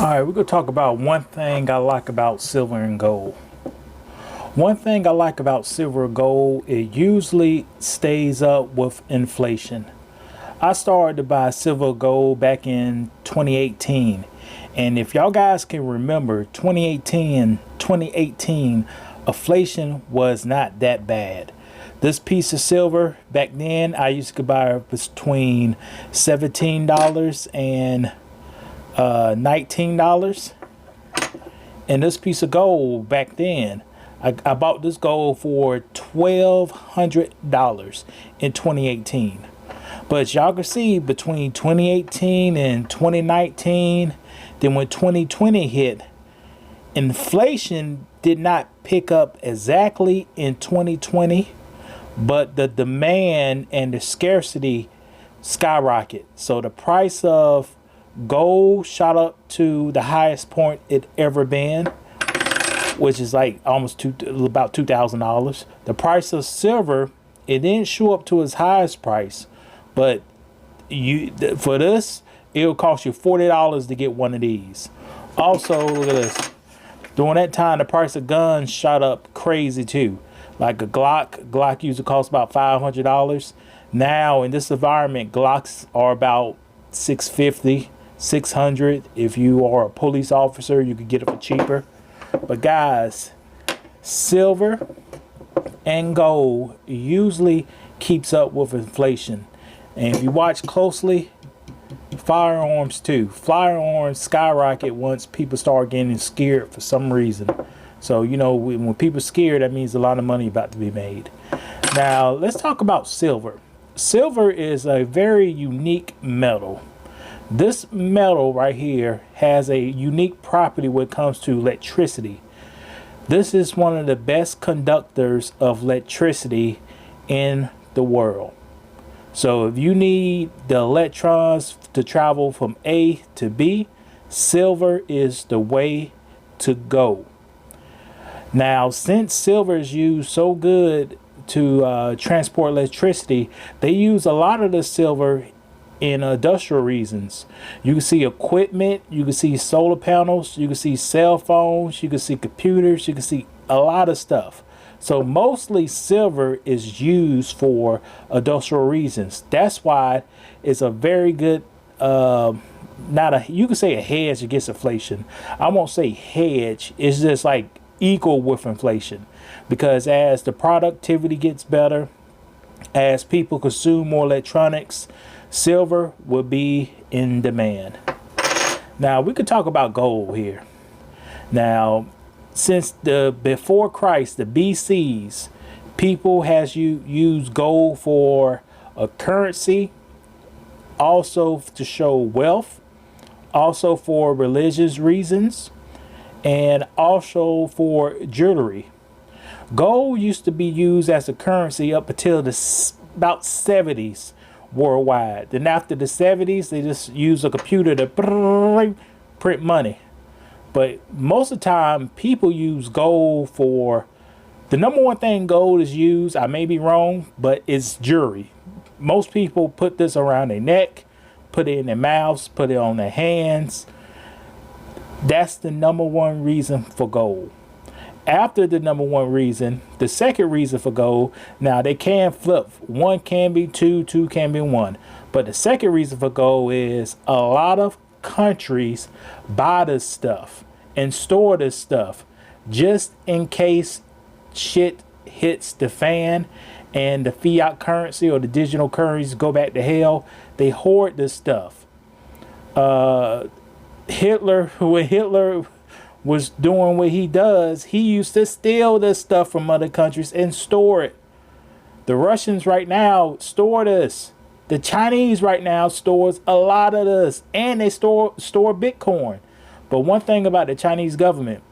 All right, we're going to talk about one thing I like about silver and gold. One thing I like about silver and gold, it usually stays up with inflation. I started to buy silver and gold back in 2018. And if y'all guys can remember, 2018, inflation was not that bad. This piece of silver back then, I used to buy between $17 and $19. And this piece of gold back then, I bought this gold for $1,200 in 2018. But y'all can see between 2018 and 2019, then when 2020 hit, inflation did not pick up exactly in 2020, but the demand and the scarcity skyrocket. So the price of gold shot up to the highest point it ever been, which is like almost about $2,000. The price of silver, it didn't show up to its highest price, but for this, it'll cost you $40 to get one of these. Also, look at this. During that time, the price of guns shot up crazy too. Like a Glock used to cost about $500. Now in this environment, Glocks are about $650. $600. If you are a police officer, you could get it for cheaper. But guys, silver and gold usually keeps up with inflation. And if you watch closely, firearms too. Firearms skyrocket once people start getting scared for some reason. So, you know, when people are scared, that means a lot of money about to be made. Now, let's talk about silver. Silver is a very unique metal. This metal right here has a unique property when it comes to electricity. This is one of the best conductors of electricity in the world. So if you need the electrons to travel from A to B, silver is the way to go. Now, since silver is used so good to transport electricity, they use a lot of the silver in industrial reasons. You can see equipment, you can see solar panels, you can see cell phones, you can see computers, you can see a lot of stuff. So mostly silver is used for industrial reasons. That's why it's a very good you can say a hedge against inflation. I won't say hedge, it's just like equal with inflation, because as the productivity gets better, as people consume more electronics, silver will be in demand. Now we could talk about gold here. Now, since before Christ, the BCs, people has used gold for a currency, also to show wealth, also for religious reasons, and also for jewelry. Gold used to be used as a currency up until about 70s worldwide. Then after the 70s, they just use a computer to print money. But most of the time, people use gold for the number one thing gold is used. I may be wrong, but it's jewelry. Most people put this around their neck, put it in their mouths, put it on their hands. That's the number one reason for gold. After the number one reason, the second reason for gold, now they can flip. One can be two, two can be one. But the second reason for gold is a lot of countries buy this stuff and store this stuff just in case shit hits the fan and the fiat currency or the digital currencies go back to hell. They hoard this stuff. When Hitler was doing what he does, he used to steal this stuff from other countries and store it. The Russians right now store this. The Chinese right now stores a lot of this, and they store Bitcoin. But one thing about the Chinese government,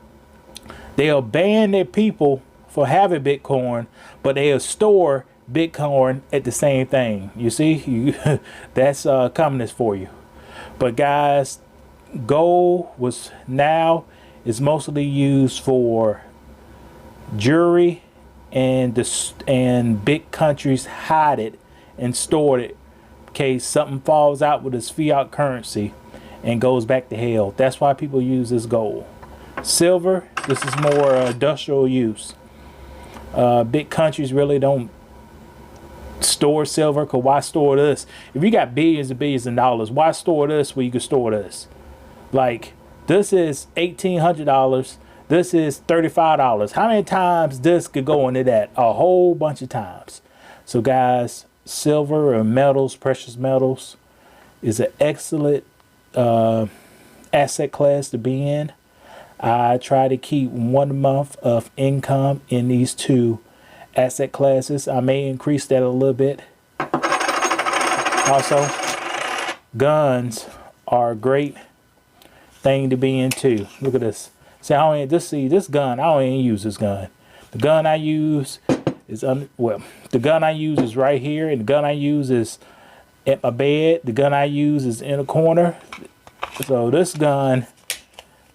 they'll ban their people for having Bitcoin, but they'll store Bitcoin at the same thing. You see, that's communist for you. But guys, gold is mostly used for jewelry, and big countries hide it and store it in case something falls out with its fiat currency and goes back to hell. That's why people use this gold. Silver, this is more industrial use. Big countries really don't store silver, because why store this? If you got billions and billions of dollars, why store this where you can store this? Like, this is $1,800. This is $35. How many times this could go into that? A whole bunch of times. So guys, silver or metals, precious metals, is an excellent asset class to be in. I try to keep 1 month of income in these two asset classes. I may increase that a little bit. Also, guns are a great thing to be into. Look at this. See, this gun, I don't even use this gun. The gun I use is the gun I use is right here, and the gun I use is at my bed. The gun I use is in a corner. So this gun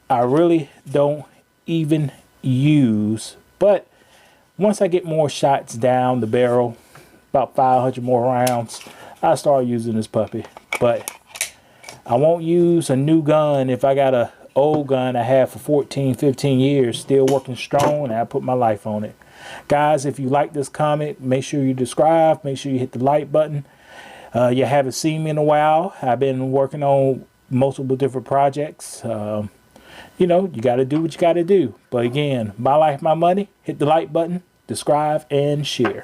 I really don't even use, but once I get more shots down the barrel, about 500 more rounds, I start using this puppy. But I won't use a new gun if I got a old gun I had for 14, 15 years, still working strong, and I put my life on it. Guys, if you like this comment, make sure you subscribe, make sure you hit the like button. You haven't seen me in a while. I've been working on multiple different projects. You know, you got to do what you got to do. But again, my life, my money. Hit the like button, subscribe, and share.